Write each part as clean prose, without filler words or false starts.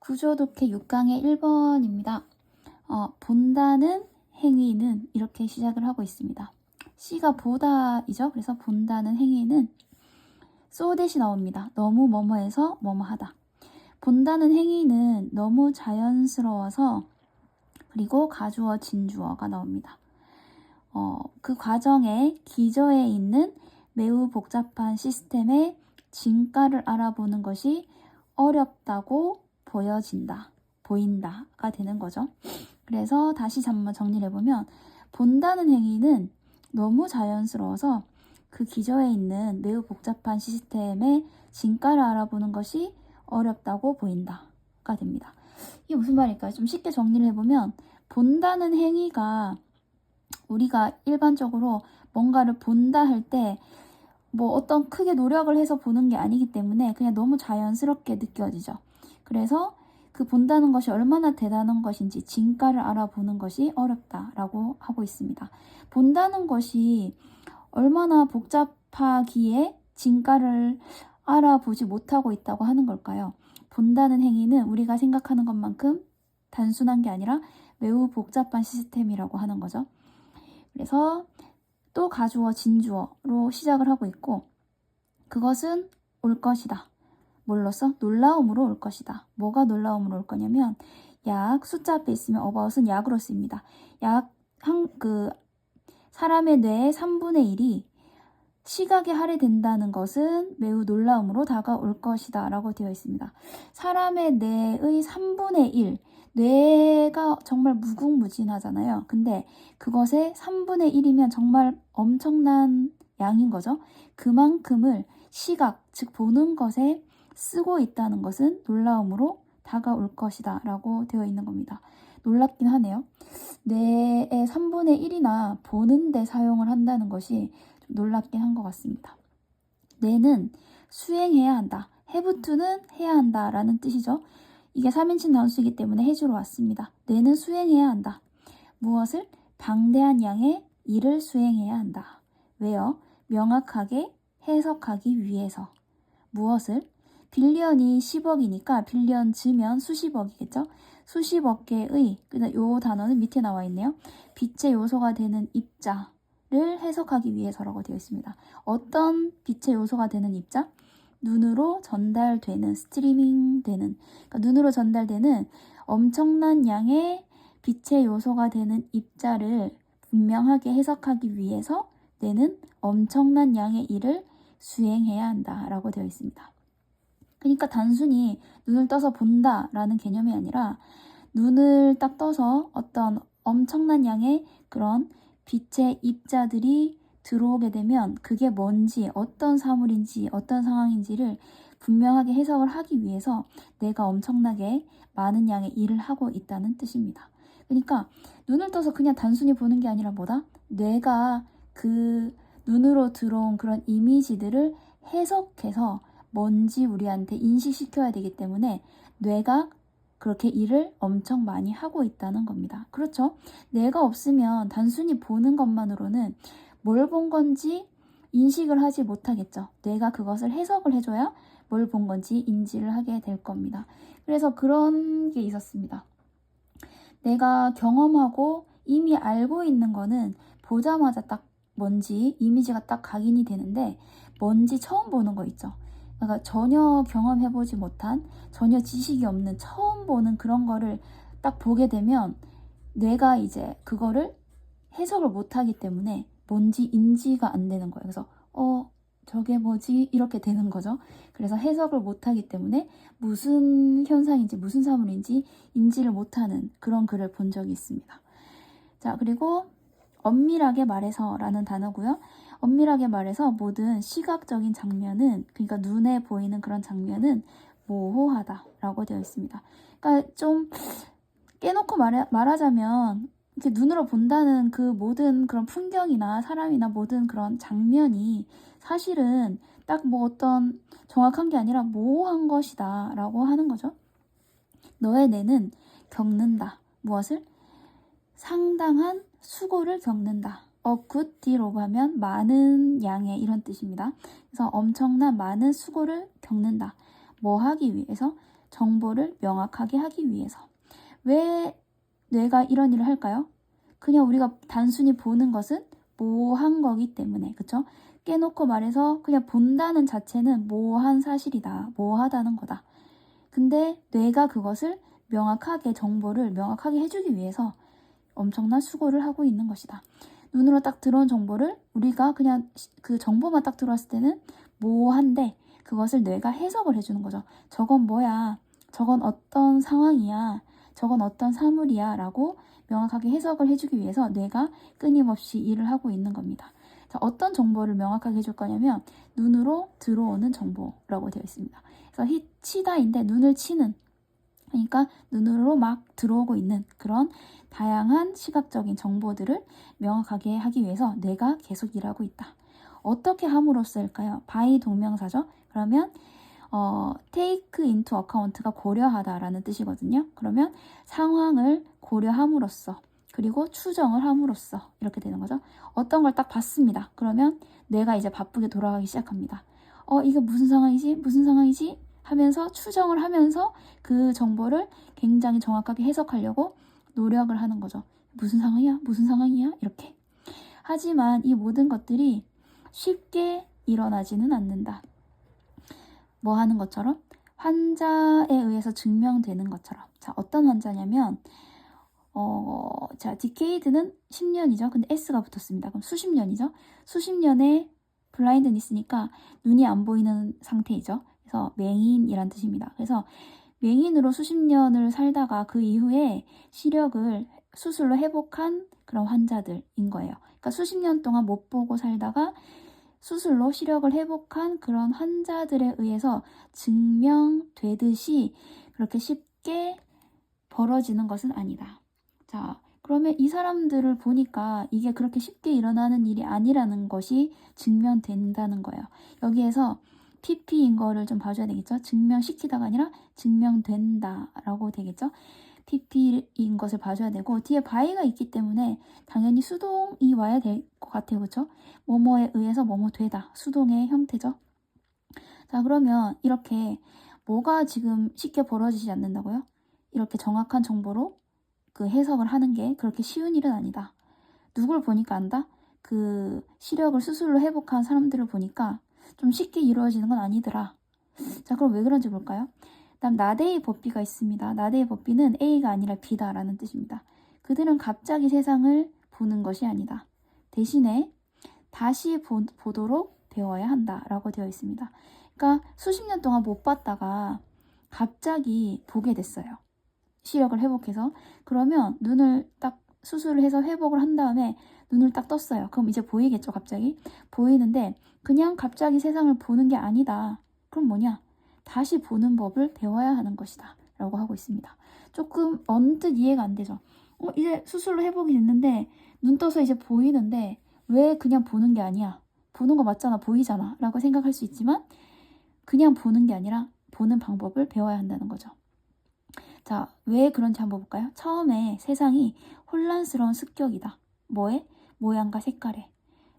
구조독해 6강의 1번입니다. 본다는 행위는 이렇게 시작을 하고 있습니다. C가 보다이죠. 그래서 본다는 행위는 so that이 나옵니다. 너무 뭐뭐해서 뭐뭐하다. 본다는 행위는 너무 자연스러워서, 그리고 가주어 진주어가 나옵니다. 그 과정에 기저에 있는 매우 복잡한 시스템의 진가를 알아보는 것이 어렵다고 보인다가 되는 거죠. 그래서 다시 한번 정리를 해보면, 본다는 행위는 너무 자연스러워서 그 기저에 있는 매우 복잡한 시스템의 진가를 알아보는 것이 어렵다고 보인다가 됩니다. 이게 무슨 말일까요? 좀 쉽게 정리를 해보면, 본다는 행위가 우리가 일반적으로 뭔가를 본다 할 때 뭐 어떤 크게 노력을 해서 보는 게 아니기 때문에 그냥 너무 자연스럽게 느껴지죠. 그래서 그 본다는 것이 얼마나 대단한 것인지 진가를 알아보는 것이 어렵다라고 하고 있습니다. 본다는 것이 얼마나 복잡하기에 진가를 알아보지 못하고 있다고 하는 걸까요? 본다는 행위는 우리가 생각하는 것만큼 단순한 게 아니라 매우 복잡한 시스템이라고 하는 거죠. 그래서 또 가주어 진주어로 시작을 하고 있고, 그것은 올 것이다. 뭘로써? 놀라움으로 올 것이다. 뭐가 놀라움으로 올 거냐면, 숫자 앞에 있으면 about은 약으로 쓰입니다. 사람의 뇌의 3분의 1이 시각에 할애된다는 것은 매우 놀라움으로 다가올 것이다 라고 되어 있습니다. 사람의 뇌의 3분의 1, 뇌가 정말 무궁무진하잖아요. 근데 그것의 3분의 1이면 정말 엄청난 양인 거죠. 그만큼을 시각, 즉 보는 것에 쓰고 있다는 것은 놀라움으로 다가올 것이다 라고 되어 있는 겁니다. 놀랍긴 하네요. 뇌의 3분의 1이나 보는 데 사용을 한다는 것이 좀 놀랍긴 한 것 같습니다. 뇌는 수행해야 한다. have to는 해야 한다 라는 뜻이죠. 이게 3인칭 단수이기 때문에 해주로 왔습니다. 뇌는 수행해야 한다. 무엇을? 방대한 양의 일을 수행해야 한다. 왜요? 명확하게 해석하기 위해서. 무엇을? 빌리언이 10억이니까 빌리언 즈면 수십억이겠죠? 수십억 개의, 요 단어는 밑에 나와 있네요. 빛의 요소가 되는 입자를 해석하기 위해서라고 되어 있습니다. 어떤 빛의 요소가 되는 입자? 눈으로 전달되는, 스트리밍 되는, 그러니까 눈으로 전달되는 엄청난 양의 빛의 요소가 되는 입자를 분명하게 해석하기 위해서 뇌는 엄청난 양의 일을 수행해야 한다라고 되어 있습니다. 그러니까 단순히 눈을 떠서 본다라는 개념이 아니라 눈을 딱 떠서 어떤 엄청난 양의 그런 빛의 입자들이 들어오게 되면 그게 뭔지, 어떤 사물인지, 어떤 상황인지를 분명하게 해석을 하기 위해서 내가 엄청나게 많은 양의 일을 하고 있다는 뜻입니다. 그러니까 눈을 떠서 그냥 단순히 보는 게 아니라 뭐다? 뇌가 그 눈으로 들어온 그런 이미지들을 해석해서 뭔지 우리한테 인식시켜야 되기 때문에 뇌가 그렇게 일을 엄청 많이 하고 있다는 겁니다. 그렇죠? 뇌가 없으면 단순히 보는 것만으로는 뭘 본 건지 인식을 하지 못하겠죠. 뇌가 그것을 해석을 해줘야 뭘 본 건지 인지를 하게 될 겁니다. 그래서 그런 게 있었습니다. 내가 경험하고 이미 알고 있는 거는 보자마자 딱 뭔지 이미지가 딱 각인이 되는데, 뭔지 처음 보는 거 있죠. 그러니까 전혀 경험해보지 못한, 전혀 지식이 없는 처음 보는 그런 거를 딱 보게 되면 뇌가 이제 그거를 해석을 못하기 때문에 뭔지 인지가 안 되는 거예요. 그래서 저게 뭐지? 이렇게 되는 거죠. 그래서 해석을 못하기 때문에 무슨 현상인지 무슨 사물인지 인지를 못하는 그런 글을 본 적이 있습니다. 자, 그리고 엄밀하게 말해서 라는 단어고요. 엄밀하게 말해서 모든 시각적인 장면은, 그러니까 눈에 보이는 그런 장면은 모호하다 라고 되어 있습니다. 그러니까 좀 깨놓고 말하자면 이렇게 눈으로 본다는 그 모든 그런 풍경이나 사람이나 모든 그런 장면이 사실은 딱 뭐 어떤 정확한 게 아니라 모호한 것이다 라고 하는 거죠. 너의 뇌는 겪는다. 무엇을? 상당한 수고를 겪는다. A good deal of 하면 많은 양의 이런 뜻입니다. 그래서 엄청난 많은 수고를 겪는다. 뭐 하기 위해서? 정보를 명확하게 하기 위해서. 왜 뇌가 이런 일을 할까요? 그냥 우리가 단순히 보는 것은 모호한 거기 때문에, 그쵸? 깨놓고 말해서 그냥 본다는 자체는 모호한 사실이다, 모호하다는 거다. 근데 뇌가 그것을 명확하게, 정보를 명확하게 해주기 위해서 엄청난 수고를 하고 있는 것이다. 눈으로 딱 들어온 정보를 우리가 그냥 그 정보만 딱 들어왔을 때는 모호한데 그것을 뇌가 해석을 해주는 거죠. 저건 뭐야? 저건 어떤 상황이야? 저건 어떤 사물이야? 라고 명확하게 해석을 해주기 위해서 뇌가 끊임없이 일을 하고 있는 겁니다. 자, 어떤 정보를 명확하게 해줄 거냐면 눈으로 들어오는 정보라고 되어 있습니다. 그래서 치다인데 눈을 치는, 그러니까 눈으로 막 들어오고 있는 그런 다양한 시각적인 정보들을 명확하게 하기 위해서 뇌가 계속 일하고 있다. 어떻게 함으로써일까요? by 동명사죠. 그러면 take into account가 고려하다라는 뜻이거든요. 그러면 상황을 고려함으로써, 그리고 추정을 함으로써 이렇게 되는 거죠. 어떤 걸 딱 봤습니다. 그러면 뇌가 이제 바쁘게 돌아가기 시작합니다. 이게 무슨 상황이지? 무슨 상황이지? 하면서 추정을 하면서 그 정보를 굉장히 정확하게 해석하려고 노력을 하는 거죠. 무슨 상황이야? 무슨 상황이야? 이렇게. 하지만 이 모든 것들이 쉽게 일어나지는 않는다. 뭐 하는 것처럼? 환자에 의해서 증명되는 것처럼. 자, 어떤 환자냐면 자, 디케이드는 10년이죠. 근데 S가 붙었습니다. 그럼 수십 년이죠. 수십 년의 블라인드니스니까 눈이 안 보이는 상태이죠. 그래서 맹인이란 뜻입니다. 그래서 맹인으로 수십 년을 살다가 그 이후에 시력을 수술로 회복한 그런 환자들인 거예요. 그러니까 수십 년 동안 못 보고 살다가 수술로 시력을 회복한 그런 환자들에 의해서 증명되듯이 그렇게 쉽게 벌어지는 것은 아니다. 자, 그러면 이 사람들을 보니까 이게 그렇게 쉽게 일어나는 일이 아니라는 것이 증명된다는 거예요. 여기에서 PP인 거를 좀 봐줘야 되겠죠? 증명시키다가 아니라 증명된다라고 되겠죠? PP인 것을 봐줘야 되고, 뒤에 by가 있기 때문에 당연히 수동이 와야 될 것 같아요. 그렇죠? 뭐뭐에 의해서 뭐뭐 되다. 수동의 형태죠. 자, 그러면 이렇게 뭐가 지금 쉽게 벌어지지 않는다고요? 이렇게 정확한 정보로 그 해석을 하는 게 그렇게 쉬운 일은 아니다. 누굴 보니까 안다? 그 시력을 수술로 회복한 사람들을 보니까 좀 쉽게 이루어지는 건 아니더라. 자, 그럼 왜 그런지 볼까요? 다음 나데이 법비가 있습니다. 나데이 법비는 A가 아니라 B다라는 뜻입니다. 그들은 갑자기 세상을 보는 것이 아니다. 대신에 다시 보도록 배워야 한다라고 되어 있습니다. 그러니까 수십 년 동안 못 봤다가 갑자기 보게 됐어요. 시력을 회복해서. 그러면 눈을 딱 수술을 해서 회복을 한 다음에 눈을 딱 떴어요. 그럼 이제 보이겠죠, 갑자기? 보이는데 그냥 갑자기 세상을 보는 게 아니다. 그럼 뭐냐? 다시 보는 법을 배워야 하는 것이다 라고 하고 있습니다. 조금 언뜻 이해가 안 되죠. 이제 수술로 회복이 됐는데 눈 떠서 이제 보이는데 왜 그냥 보는 게 아니야? 보는 거 맞잖아, 보이잖아 라고 생각할 수 있지만 그냥 보는 게 아니라 보는 방법을 배워야 한다는 거죠. 자, 왜 그런지 한번 볼까요? 처음에 세상이 혼란스러운 습격이다. 뭐에? 모양과 색깔에.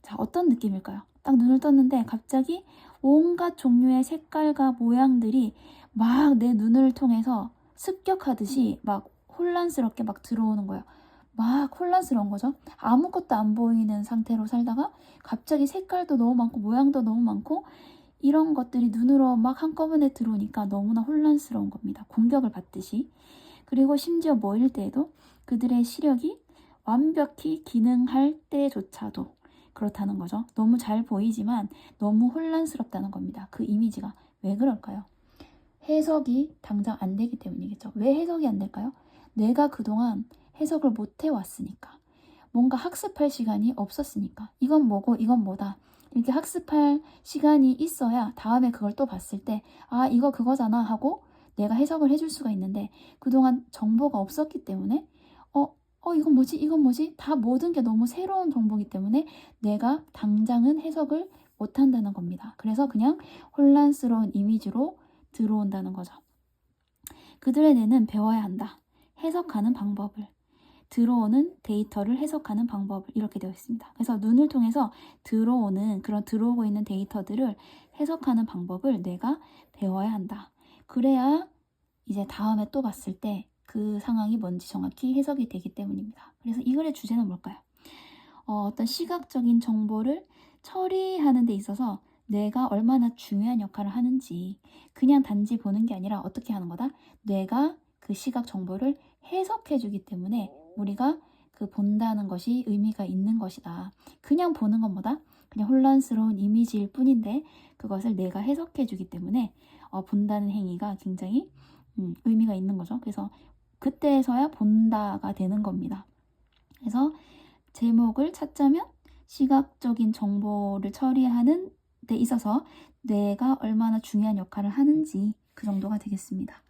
자, 어떤 느낌일까요? 딱 눈을 떴는데 갑자기 온갖 종류의 색깔과 모양들이 막 내 눈을 통해서 습격하듯이 막 혼란스럽게 막 들어오는 거예요. 막 혼란스러운 거죠. 아무것도 안 보이는 상태로 살다가 갑자기 색깔도 너무 많고 모양도 너무 많고 이런 것들이 눈으로 막 한꺼번에 들어오니까 너무나 혼란스러운 겁니다. 공격을 받듯이. 그리고 심지어 뭐일 때에도 그들의 시력이 완벽히 기능할 때조차도 그렇다는 거죠. 너무 잘 보이지만 너무 혼란스럽다는 겁니다. 그 이미지가. 왜 그럴까요? 해석이 당장 안 되기 때문이겠죠. 왜 해석이 안 될까요? 내가 그동안 해석을 못 해왔으니까. 뭔가 학습할 시간이 없었으니까. 이건 뭐고 이건 뭐다. 이렇게 학습할 시간이 있어야 다음에 그걸 또 봤을 때 이거 그거잖아 하고 내가 해석을 해줄 수가 있는데 그동안 정보가 없었기 때문에 이건 뭐지? 이건 뭐지? 다 모든 게 너무 새로운 정보이기 때문에 내가 당장은 해석을 못한다는 겁니다. 그래서 그냥 혼란스러운 이미지로 들어온다는 거죠. 그들의 뇌는 배워야 한다. 해석하는 방법을. 들어오는 데이터를 해석하는 방법을 이렇게 되어 있습니다. 그래서 눈을 통해서 들어오고 있는 데이터들을 해석하는 방법을 뇌가 배워야 한다. 그래야 이제 다음에 또 봤을 때 그 상황이 뭔지 정확히 해석이 되기 때문입니다. 그래서 이 글의 주제는 뭘까요? 어떤 시각적인 정보를 처리하는 데 있어서 뇌가 얼마나 중요한 역할을 하는지, 그냥 단지 보는 게 아니라 어떻게 하는 거다? 뇌가 그 시각 정보를 해석해 주기 때문에 우리가 그 본다는 것이 의미가 있는 것이다. 그냥 보는 것보다 그냥 혼란스러운 이미지일 뿐인데 그것을 뇌가 해석해 주기 때문에 본다는 행위가 굉장히 의미가 있는 거죠. 그래서 그때서야 본다가 되는 겁니다. 그래서 제목을 찾자면 시각적인 정보를 처리하는 데 있어서 뇌가 얼마나 중요한 역할을 하는지 그 정도가 되겠습니다.